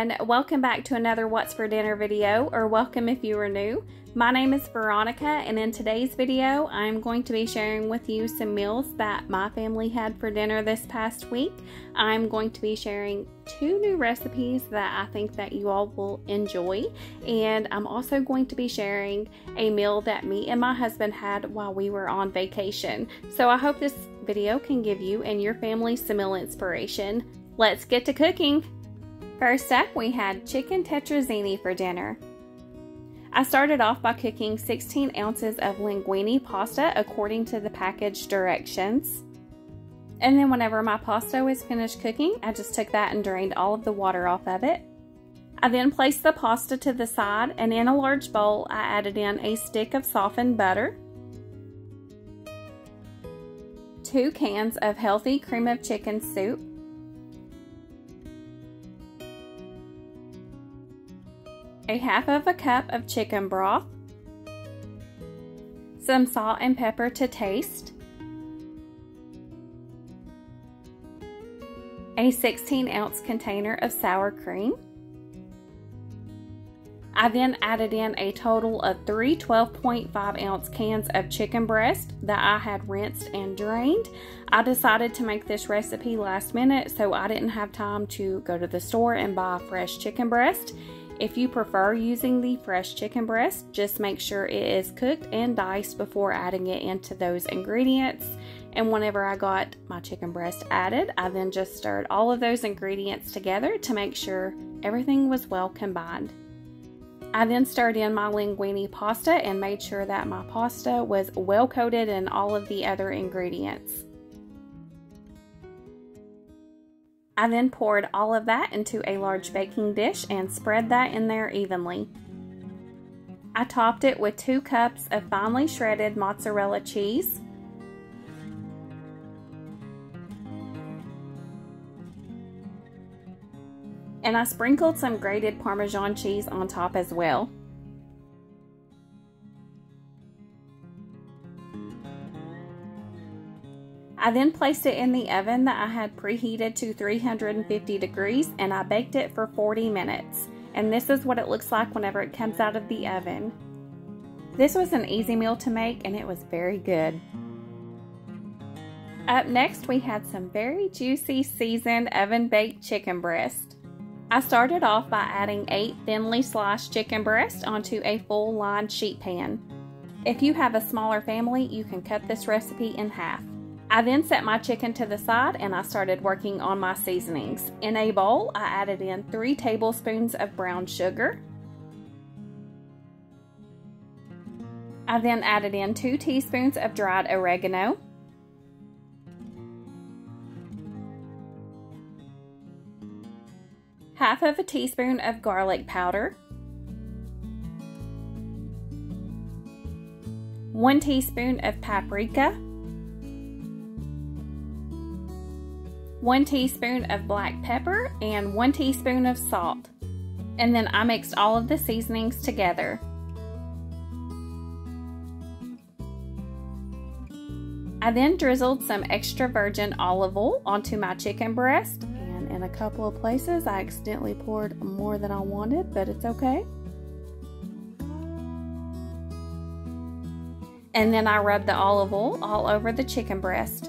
everyone, welcome back to another What's for Dinner video, or welcome if you are new. My name is Veronica, and in today's video I'm going to be sharing with you some meals that my family had for dinner this past week. I'm going to be sharing two new recipes that I think that you all will enjoy, and I'm also going to be sharing a meal that me and my husband had while we were on vacation. So I hope this video can give you and your family some meal inspiration. Let's get to cooking! First up, we had chicken tetrazzini for dinner. I started off by cooking 16 ounces of linguine pasta according to the package directions. And then whenever my pasta was finished cooking, I just took that and drained all of the water off of it. I then placed the pasta to the side, and in a large bowl I added in a stick of softened butter, 2 cans of healthy cream of chicken soup, a half of a cup of chicken broth, some salt and pepper to taste, a 16-ounce container of sour cream. I then added in a total of 3 12.5-ounce cans of chicken breast that I had rinsed and drained. I decided to make this recipe last minute, so I didn't have time to go to the store and buy fresh chicken breast. If you prefer using the fresh chicken breast, just make sure it is cooked and diced before adding it into those ingredients. And whenever I got my chicken breast added, I then just stirred all of those ingredients together to make sure everything was well combined. I then stirred in my linguine pasta and made sure that my pasta was well coated in all of the other ingredients. I then poured all of that into a large baking dish and spread that in there evenly. I topped it with 2 cups of finely shredded mozzarella cheese, and I sprinkled some grated Parmesan cheese on top as well. I then placed it in the oven that I had preheated to 350 degrees, and I baked it for 40 minutes. And this is what it looks like whenever it comes out of the oven. This was an easy meal to make, and it was very good. Up next, we had some very juicy seasoned oven-baked chicken breast. I started off by adding 8 thinly sliced chicken breasts onto a full lined sheet pan. If you have a smaller family, you can cut this recipe in half. I then set my chicken to the side and I started working on my seasonings. In a bowl, I added in 3 tablespoons of brown sugar. I then added in 2 teaspoons of dried oregano, half of a teaspoon of garlic powder, 1 teaspoon of paprika, 1 teaspoon of black pepper, and 1 teaspoon of salt. And then I mixed all of the seasonings together. I then drizzled some extra virgin olive oil onto my chicken breast, and in a couple of places I accidentally poured more than I wanted, but it's okay. And then I rubbed the olive oil all over the chicken breast.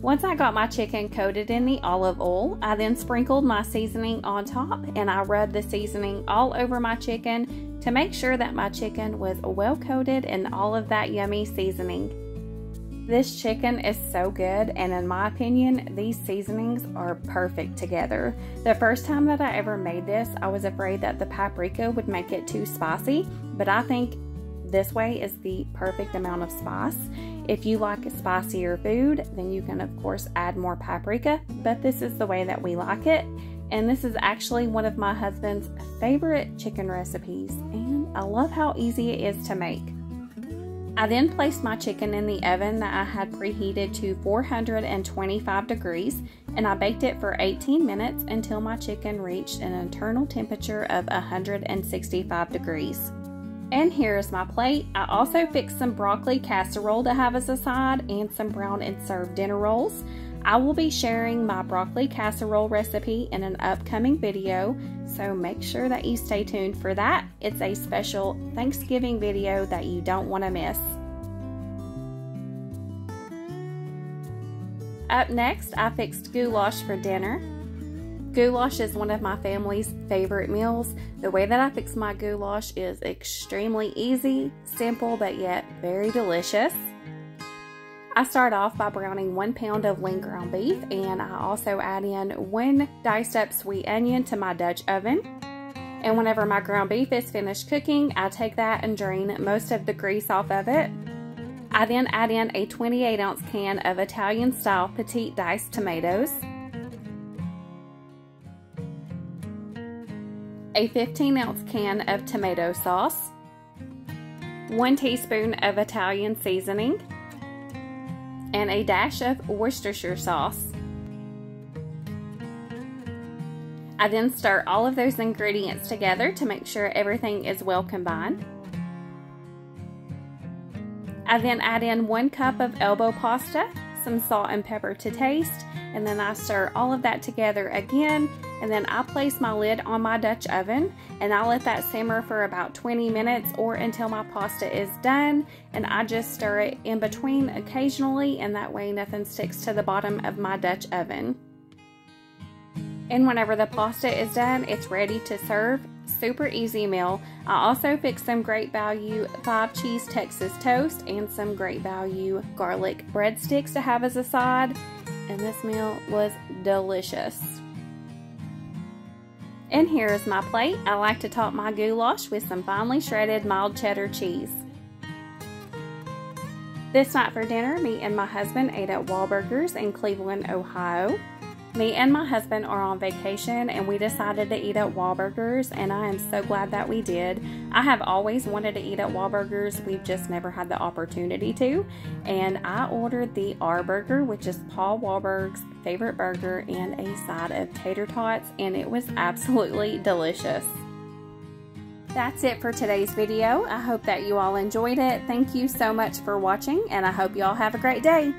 Once I got my chicken coated in the olive oil, I then sprinkled my seasoning on top, and I rubbed the seasoning all over my chicken to make sure that my chicken was well coated in all of that yummy seasoning. This chicken is so good, and in my opinion, these seasonings are perfect together. The first time that I ever made this, I was afraid that the paprika would make it too spicy, but I think this way is the perfect amount of spice. If you like spicier food, then you can of course add more paprika, but this is the way that we like it. And this is actually one of my husband's favorite chicken recipes, and I love how easy it is to make. I then placed my chicken in the oven that I had preheated to 425 degrees, and I baked it for 18 minutes until my chicken reached an internal temperature of 165 degrees. And here's my plate. I also fixed some broccoli casserole to have as a side and some brown and served dinner rolls. I will be sharing my broccoli casserole recipe in an upcoming video, so make sure that you stay tuned for that. It's a special Thanksgiving video that you don't want to miss. Up next, I fixed goulash for dinner. Goulash is one of my family's favorite meals. The way that I fix my goulash is extremely easy, simple, but yet very delicious. I start off by browning 1 pound of lean ground beef, and I also add in 1 diced up sweet onion to my Dutch oven. And whenever my ground beef is finished cooking, I take that and drain most of the grease off of it. I then add in a 28-ounce can of Italian-style petite diced tomatoes, a 15-ounce can of tomato sauce, 1 teaspoon of Italian seasoning, and a dash of Worcestershire sauce. I then stir all of those ingredients together to make sure everything is well combined. I then add in 1 cup of elbow pasta, some salt and pepper to taste, and then I stir all of that together again, and then I place my lid on my Dutch oven and I let that simmer for about 20 minutes or until my pasta is done, and I just stir it in between occasionally, and that way nothing sticks to the bottom of my Dutch oven. And whenever the pasta is done, it's ready to serve. Super easy meal. I also fixed some Great Value 5-cheese Texas toast and some Great Value garlic breadsticks to have as a side, and this meal was delicious. And here is my plate. I like to top my goulash with some finely shredded mild cheddar cheese. This night for dinner, me and my husband ate at Wahlburgers in Cleveland, Ohio. Me and my husband are on vacation and we decided to eat at Wahlburgers, and I am so glad that we did. I have always wanted to eat at Wahlburgers, we've just never had the opportunity to. And I ordered the R Burger, which is Paul Wahlberg's favorite burger, and a side of tater tots, and it was absolutely delicious. That's it for today's video. I hope that you all enjoyed it. Thank you so much for watching, and I hope you all have a great day.